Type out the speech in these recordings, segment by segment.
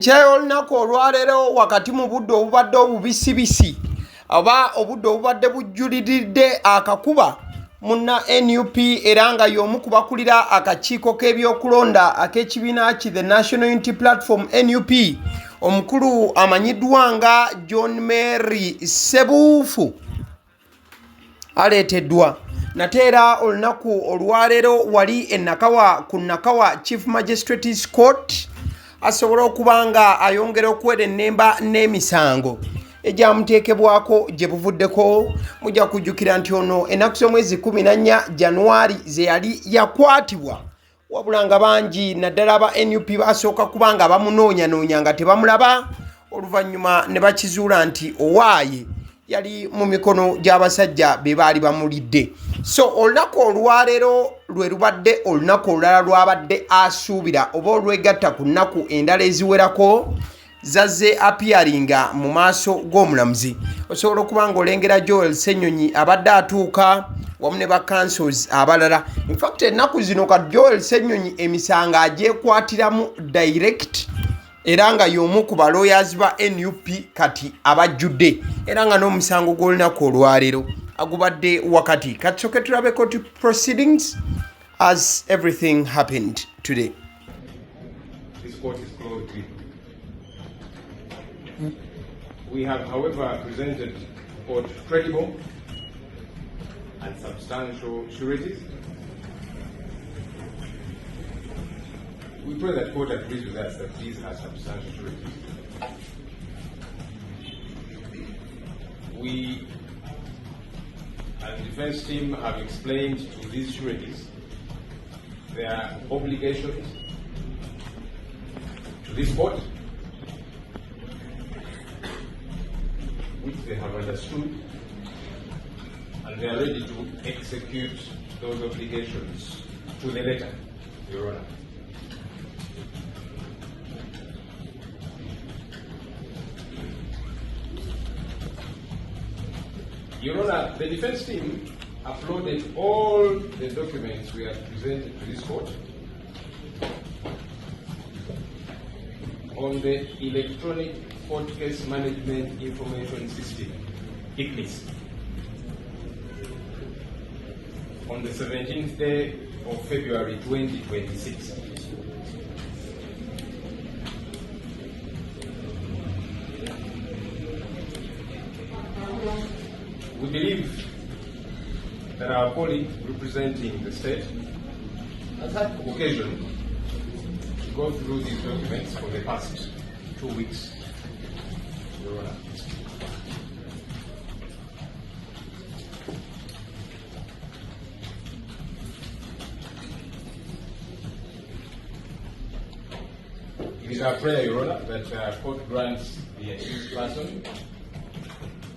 Kyayo olunaku olwaleero wakati mu budde obubadde obubisibisi oba obudde obubadde bujjuliridde akakuba munna NUP era nga y'omu ku bakulira akakiiko k'ebyokulonda ak'ekibiina ki The National Unity Platform NUP omukulu amanyiddwa nga John Mary Sebuwuufu aleeteddwa nateera olunaku olwaleero wali enakawa ku Nakawa Chief Magistrates Court asobola okuba nga ayongera okuwera ennemba n'emisango egyamuteekebwako gye buvuddeko. Mujja kujjukira nti ono ennaku z'omwezi 14 Januari ze yali yakwatibwa wabula nga bangi naddala aba NUP basooka kuba nga bamunoonyanoonya nga tebamulaba oluvannyuma ne bakizuula nti owaaye yali mu mikono gy'abasajja be baali bamulidde. So olunaku olwaleero lwe lubadde olunaku olulala lwabadde asuubira oba olwegatta ku nnaku endala eziwerako zazze appearinga mu maaso g'omulamuzi. Osobola okuba ng'olengera Joel Ssenyonyi abadde atuuka wamu ne ba councils abalala. In fact ennaku zino ka Joel Ssenyonyi emisango agyekwatiramu direct era nga y'omu ku balawyers ba NUP kati abajjudde era nga n'omusango gw'olunaku olwaleero agubadde wakati. Katusooke tulabeko to proceedings as everything happened today. This court is closed. We have, however, presented court credible and substantial sureties. We pray that court agrees with us that these are substantial sureties. We, as the defense team, have explained to these sureties their obligations to this court, which they have understood, and they are ready to execute those obligations to the letter, Your Honor. Your Honor, the defense team uploaded all the documents we have presented to this court on the electronic court case management information system, ICMIS, on the 17th day of February 2026. We believe that our colleague representing the state has had occasion to go through these documents for the past 2 weeks. Your Honor. It is our prayer, Your Honor, that court grants the accused person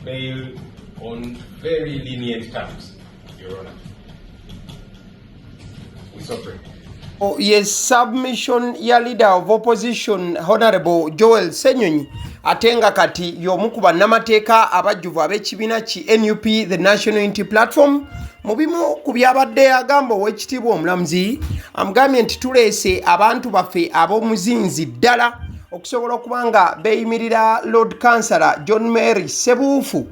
bail on very lenient terms, Your Honor. We so pray. Yes, submission ya leader of opposition Honorable Joel Ssenyonyi atenga kati y'omu ku bannamateeka abajjuvu ab'ekibiina ki NUP The National Unity Platform mu bimu ku byabadde agamba ow'ekitiibwa omulamuzi amugambye nti tuleese abantu baffe ab'omuzinzi ddala okusobola okuba nga beeyimirira Lord Councillor John Mary Sebuwuufu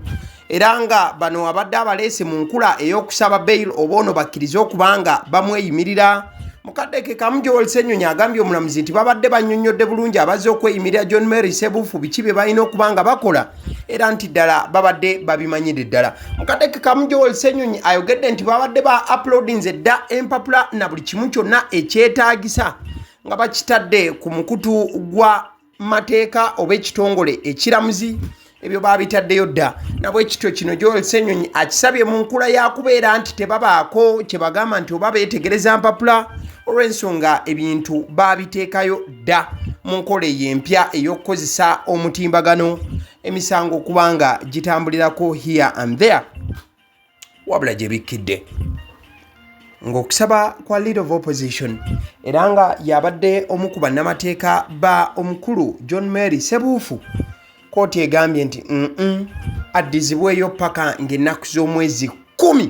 era nga bano abadde abaleese mu nkula ey'okusaba bail oba ono bakkirize okuba nga bamweyimirira. Mukaddeke kamu Joel Ssenyonyi agambye omulamuzi nti babadde bannyonnyodde bulungi abazze okweyimirira John Mary Sebuwuufu biki bye balina okuba nga bakola era nti ddala babadde babimanyire ddala. Mukaddeke kamu Joel Ssenyonyi ayogedde nti babadde ba uploadinze dda empapula na buli kimu kyonna ekyetaagisa nga bakitadde ku mukutu gwa mateeka oba ekitongole ekiramuzi ebyo babitaddeyo dda nabwe ekityo kino Joel Ssenyonyi akisabye mu nkula yakubeera nti tebabaako kye bagamba nti oba beetegereza mpapula olw'ensonga ebintu babiteekayo dda mu nkola ey'empya ey'okukozesa omutimbagano emisango okuba nga gitambulirako here and there wabula gye bikkidde ng'okusaba kwa leader of opposition era nga yabadde omu ku bannamateeka ba omukulu John Mary Sebuwuufu kooti egambye nti addizibweyo paka ng'ennaku z'omwezi 10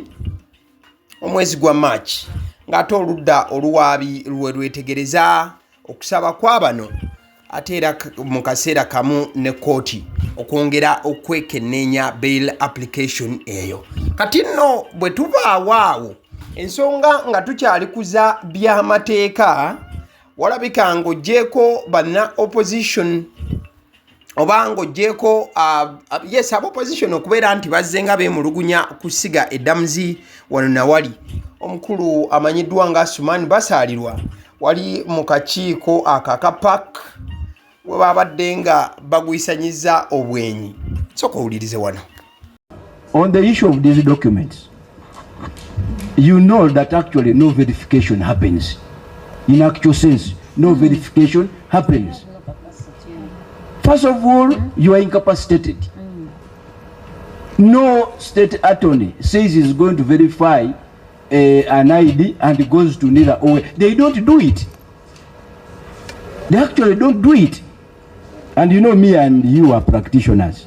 omwezi gwa March ng'ate oludda oluwaabi lwe lwetegereza okusaba kwa bano ate era mu kaseera kamu ne kooti okwongera okwekenneenya bail application eyo. Kati nno bwe tuvaawo awo ensonga nga tukyali kuza by'amateeka, walabika ng'oggyeko banna opposition oba ng'oggyeko yes aba opposition okubeera nti bazze nga beemulugunya kusiga eddamuzi wano na wali. Omukulu amanyiddwa nga Asuman Basalirwa wali mu kakiiko aka PAC we babadde nga bagwisanyiza obwenyi. Soka owulirize wano. On the issue of these documents, you know that actually no verification happens. In actual sense, no verification happens. First of all, you are incapacitated. No state attorney says he's going to verify an ID and goes to neither or. They don't do it. They actually don't do it. And you know, me and you are practitioners.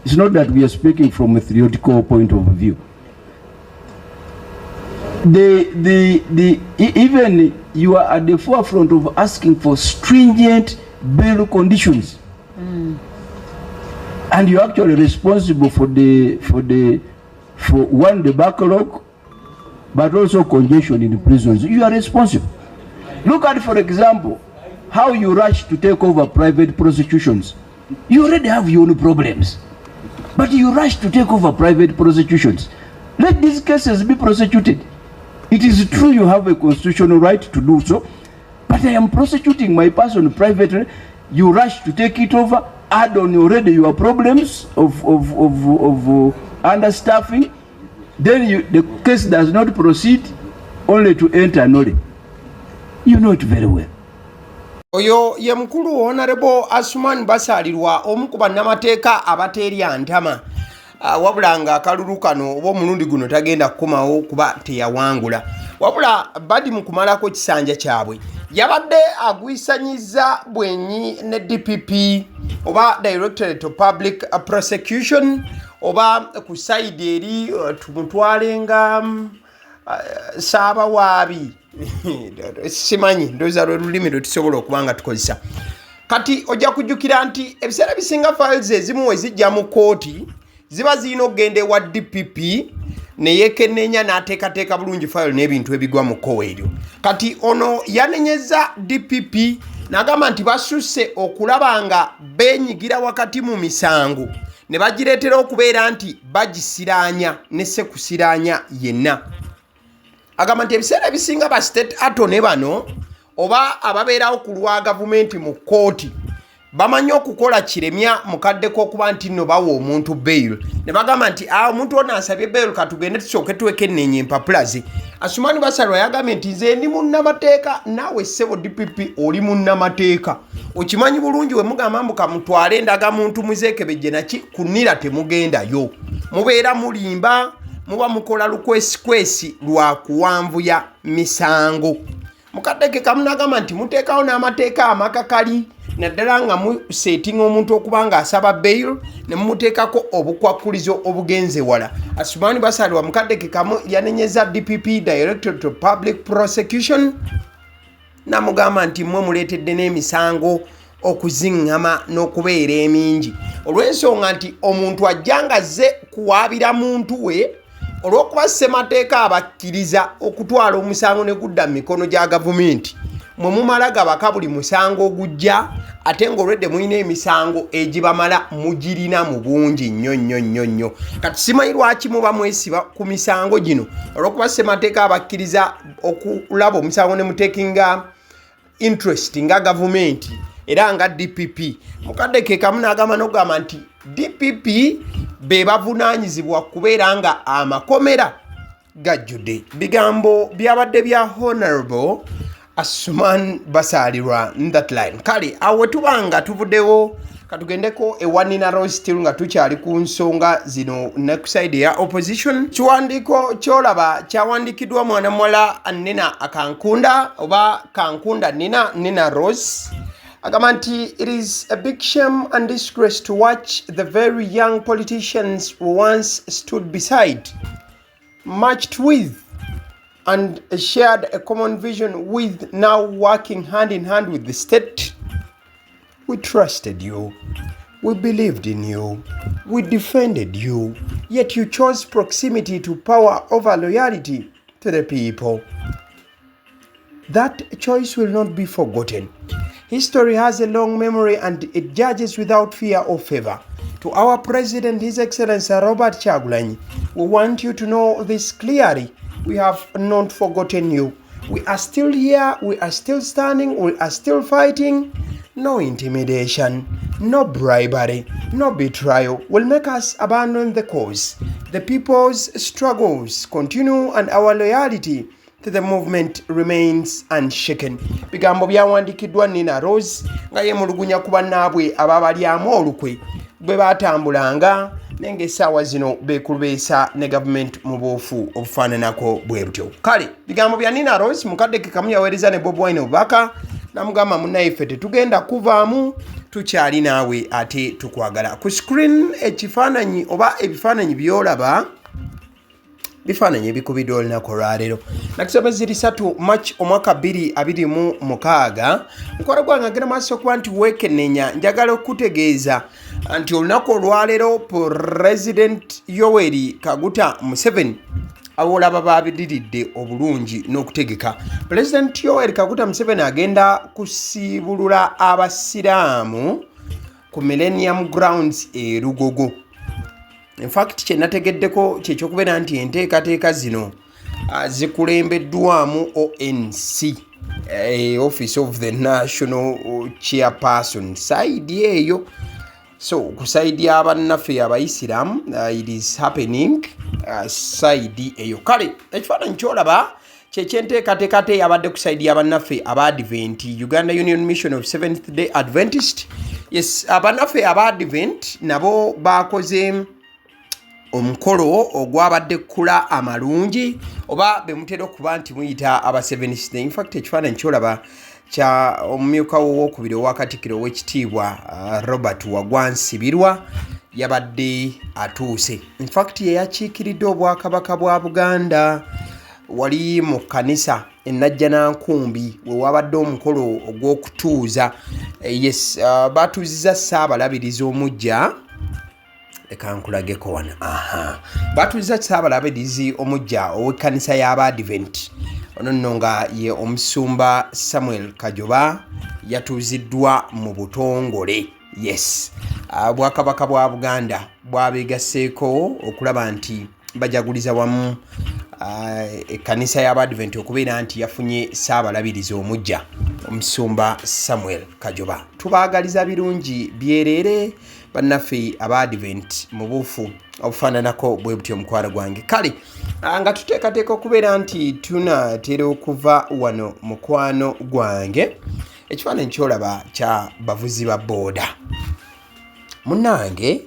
It's not that we are speaking from a theoretical point of view. Even you are at the forefront of asking for stringent bail conditions. And you're actually responsible for the backlog, but also congestion in the prisons. You are responsible. Look at, for example, how you rush to take over private prosecutions. You already have your own problems, but you rush to take over private prosecutions. Let these cases be prosecuted. It is true you have a constitutional right to do so, but I am prosecuting my person privately. You rush to take it over, add on already your problems of understaffing, then the case does not proceed, only to enter nolly. You know it very well. Oyo ye mukulu Honorable Asuman Basalirwa omu ku bannamateeka abateerya ntama. Wabula nga akalulu kano oba omulundi guno tagenda kukomawo kuba teyawangula. Wabula badi mu kumalako kisanja kyabwe yabadde agwisanyiza bwenyi ne DPP oba Directorate of Public Prosecution oba ku side eri tumutwale nga Sabawaabi simanyi ndoza lulimi lwetusobola okuba nga tukozesa. Kati ojja kujjukira nti ebiseera bisinga files ezimu we zijja mu kooti ziba zirina okugenda ewa DPP neyekenneenya n'ateekateeka bulungi file n'ebintu ebigwa mu kkowa eryo. Kati ono yanenyeza DPP n'agamba nti basusse okulaba nga beenyigira wakati mu misango ne bagireetera okubeera nti bagisiraanya ne ssekusiraanya yenna. Agamba nti ebiseera ebisinga ba state attorney bano oba ababeerawo ku lwa gavumenti mu kkooti bamanyi okukola kiremya mukaddeko okuba nti nno bawa omuntu bail. Ne bagamba nti omuntu ono asabye bail katugende tusooke tuwekenneenya empapula ze. Asuman Basalirwa yagambye nti nze ndi munnamateeka naawe ssebo DPP oli munnamateeka. Okimanyi bulungi we mugamba mbu kamutwale endaga muntu muzeekebejje naki kunira temugendayo. Mubeera mulimba muba mukola lukwesikwesi lwa kuwanvuya misango. Mukaddeke kamu n'agamba nti muteekawo n'amateeka amakakali naddala nga musetinga omuntu okuba nga asaba bail ne mumuteekako obukwakkulizo obugenze wala. Asuman Basalirwa mukaddeke kamu yanenyeza DPP Directorate of Public Prosecution n'amugamba nti mmwe muleetedde n'emisango okuziŋŋama n'okubeera emingi olw'ensonga nti omuntu ajja nga azze kuwaabira muntu we olw'okuba ssemateeka abakkiriza okutwala omusango ne gudda mu mikono gya gavumenti. Mwe mumala gabaka buli musango ogujja ate ng'olwedde mulina emisango egibamala mugirina mu bungi nnyo. Kati simanyi lwaki muba mwesiba ku misango gino olw'okuba ssemateeka abakkiriza okulaba omusango ne mutekinga interest nga gavumenti era nga DPP. Mukaddeke kamu n'agamba n'okugamba nti DPP be bavunaanyizibwa kubeera nga amakomera gajjudde. Bigambo byabadde bya Honorable Asuman Basalirwa in that line. Kale awo tubanga tuvuddewo katugendeko ewanina Rose still nga tukyali ku nsonga zino next side ya opposition. Kiwandiiko kyolaba kyawandikiddwa mwana muwala Nina Akankunda oba Kankunda Nina Rose. Agamba nti it is a big shame and disgrace to watch the very young politicians who once stood beside, marched with, and shared a common vision with now working hand in hand with the state We trusted you. We believed in you. We defended you. Yet you chose proximity to power over loyalty to the people. That choice will not be forgotten. History has a long memory and it judges without fear or favor. To our President, His Excellency Robert Kyagulanyi, we want you to know this clearly. We have not forgotten you. We are still here. We are still standing. We are still fighting. No intimidation, no bribery, no betrayal will make us abandon the cause. The people's struggles continue and our loyalty to the movement remains unshaken. Bigambo byawandikiddwa Nina Rose nga yemulugunya ku bannaabwe ababalyamu olukwe bwe batambulanga nenge essaawa zino beekulubeesa ne gavumenti mu buufu obufaananako bwe butyo. Kale bigambo bya Nina Rose mukadde ke kamu yaweereza ne Bobi Wine obubaka namugamba munnayiffe tetugenda kuvaamu tukyali naawe ate tukwagala. Ku screen ekifaananyi oba ebifaananyi byolaba bifaananyi ebikubiddwa olunaku olwaleero nakisomezi 3 March omwaka 2026 mukwano gwange agenda maaso okuba nti weekenneenya njagala okutegeeza nti olunaku olwaleero President Yoweri Kaguta Museveni abolaba babidiridde obulungi n'okutegeka. President Yoweri Kaguta Museveni agenda kusiibulula abasiraamu ku Millennium Grounds e Lugogo. In fact kyenategeddeko kyekyokubeera nti enteekateeka zino zikulembeddwamu ONC, Office of the National Chairperson saidi eyo. So ku saidi y'abannaffe abayisiraamu it is happening saidi eyo. Kale ekifaananyi kyolaba kyekyenteekateeka te yabadde ku saidi y'abannaffe Abadvent, Uganda Union Mission of Seventh Day Adventist. Yes, abannaffe Abadvent nabo bakoze omukolo ogwabadde kula amalungi oba bemutera okuba nti muyita aba Seventh Day. In fact ekifaananyi kyolaba kya omumyuka w'owokubiri owa Katikkiro w'ekitiibwa Robert Wagwansibirwa yabadde atuuse. In fact yeyakiikiridde obwakabaka bwa Buganda wali mu kkanisa Ennajjanankumbi we wabadde omukolo ogw'okutuuza. Yes, batuuziza Ssaabalabirizi omujja ekankulageko wano. Batuuziza Ssaabalabirizi omujja ow'ekkanisa y'Abadvent. Ono nno nga ye omusumba Samuel Kajoba yatuuziddwa mu butongole. Yes, bwakabaka bwa Buganda bwabeegaseeko okulaba nti bajaguliza wamu ekkanisa y'Abadvent okubeera nti yafunye Ssaabalabirizi omujja omusumba Samuel Kajoba. Tubaagaliza birungi byereere bannaffe Abadvent mu buufu obufaananako bwe butyo mukwano gwange. Kale nga tuteekateeka okubeera nti tunaatera okuva wano mukwano gwange ekifaananyi kyolaba kya bavuzi ba booda. Munnange,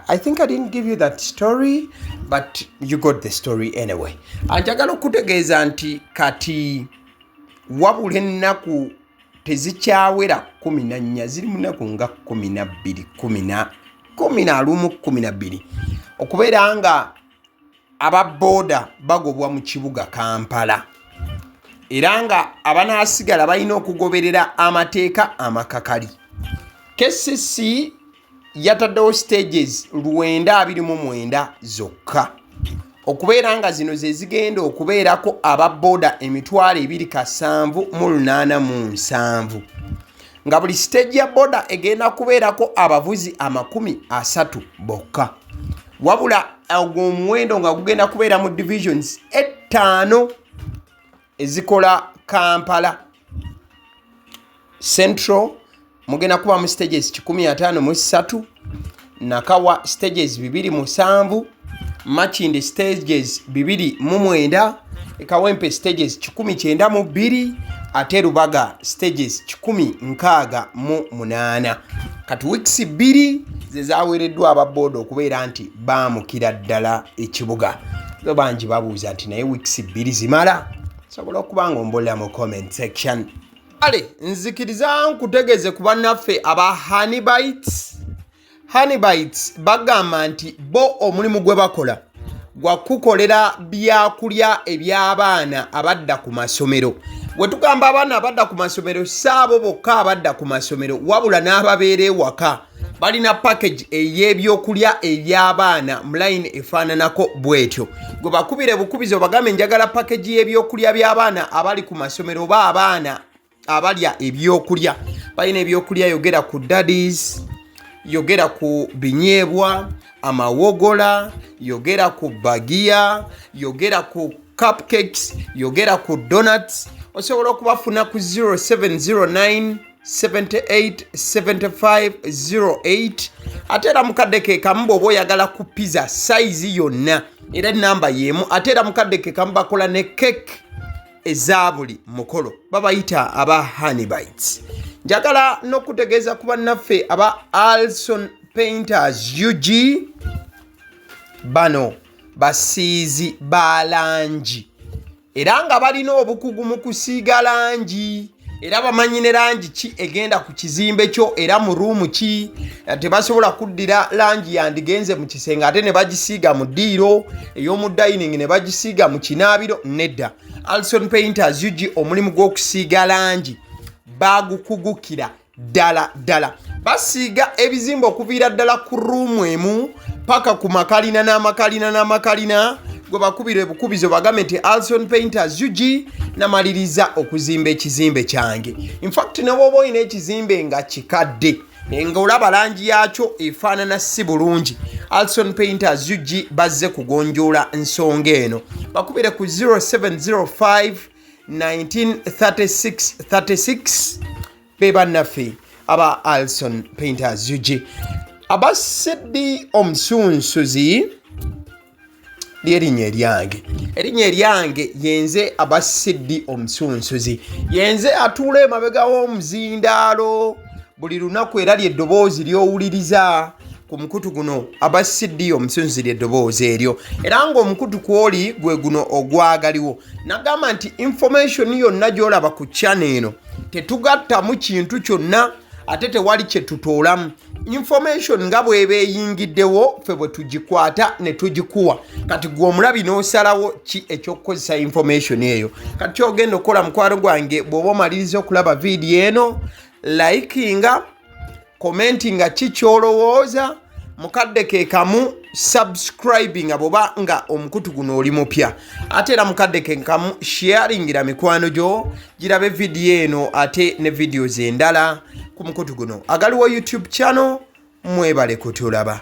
I think I didn't give you that story, but you got the story anyway. Njagala okutegeeza nti kati wabula ennaku tezikyawera 14 ziri mu nnaku nga 12 12 okubeera nga ababooda bagobwa mu kibuga Kampala era nga abanaasigala balina okugoberera amateeka amakakali. KCC yataddewo stages 929 zokka okubeera nga zino ze zigenda okubeerako ababooda 2,787 nga buli stage ya booda egenda kubeerako abavuzi 30 bokka, wabula ogw'omuwendo nga gugenda kubeera mu divisions 5 ezikola Kampala. Central mugenda kuba mu stages 153, Nakawa stages 27, Machinde stages 29, Kawempe stages 192, ate Rubaga stages 168. Kati weeks 2 zezaweereddwa ababooda okubeera nti baamukira ddala ekibuga. Bangi babuuza nti naye weeks 2 zimala? Sobola okuba ng'ombolera mu comment section. Ale nzikiriza nkutegeeze ku bannaffe aba Honeybites bagamba nti bo omulimu gwe bakola gwa kukolera byakulya eby'abaana abadda ku masomero. we tugamba abaana abadda ku masomero saabo bokka abadda ku masomero wabula n'ababeera ewaka balina package ey'ebyokulya eby'abaana mu line efaananako bwetyo gwe bakubire bukubizi obagambe njagala package y'ebyokulya by'abaana abali ku masomero oba abaana abalya ebyokulya balina ebyokulya yogera ku daddies yogera ku binyeebwa amawogola yogera ku bagiya yogera ku cupcakes yogera ku donuts osobola okubafuna ku 0709 787508 ate era mukadde ke kamu bw'oba oyagala ku pizza size yonna era namba y'emu ate era mukadde ke kamu bakola ne cake eza buli mukolo babayita aba honey bites. Njagala n'okutegeeza ku bannaffe aba Alson Painters UG bano basiizi ba langi era nga balina obukugu mu kusiiga langi era bamanyi ne langi ki egenda ku kizimbe kyo era mu ruumu ki tebasobola kuddira langi yandigenze mu kisenge ate ne bagisiiga mu ddiiro ey'omu dining ne bagisiiga mu kinaabiro nedda. Alson Painters UG omulimu gw'okusiiga langi bagukugukira ddala basiiga ebizimbe okuviira ddala ku ruumu emu paka ku makalina n'amakalina gwe bakubira ebukubizo bagambe nti Alson Painters UG namaliriza okuzimba ekizimbe kyange. In fact ne bw'oba olina ekizimbe nga kikadde nga olaba langi yaakyo efaanana si bulungi Alson Painters UG bazze kugonjoola ensonga eno bakubire ku 0705 1936 be bannaffe aba Alson Painters UG. Aba Sedi Omusunsuzi lyerinnya eryange yenze aba Sedi Omusunsuzi yenze atuula emabega w'omuzindaalo buli lunaku era ly'eddoboozi ly'owuliriza ku mukutu guno aba Sedi Omusunsuzi ly'eddoboozi eryo era ng'omukutu kwoli gwe guno ogwagaliwo. Nagamba nti information yonna gy'olaba ku channel eno tetugattamu kintu kyonna ate tewali kye tutoolamu. Information nga bw'eba eyingiddewo ffe bwe tugikwata ne tugikuwa kati gwe omulabi n'osalawo ki ekyokukozesa information eyo. Kati kyogenda okukola mukwano gwange bw'oba omaliriza okulaba vidiyo eno likinga commentinga ki kyolowooza mukadde ke kamu subscribinga bw'oba nga omukutu guno oli mupya ate era mukadde ke kamu sharingira mikwano gyo girabe vidiyo eno ate ne videos endala ku mukutu guno. Agaliwo YouTube channel mwebale kutulaba.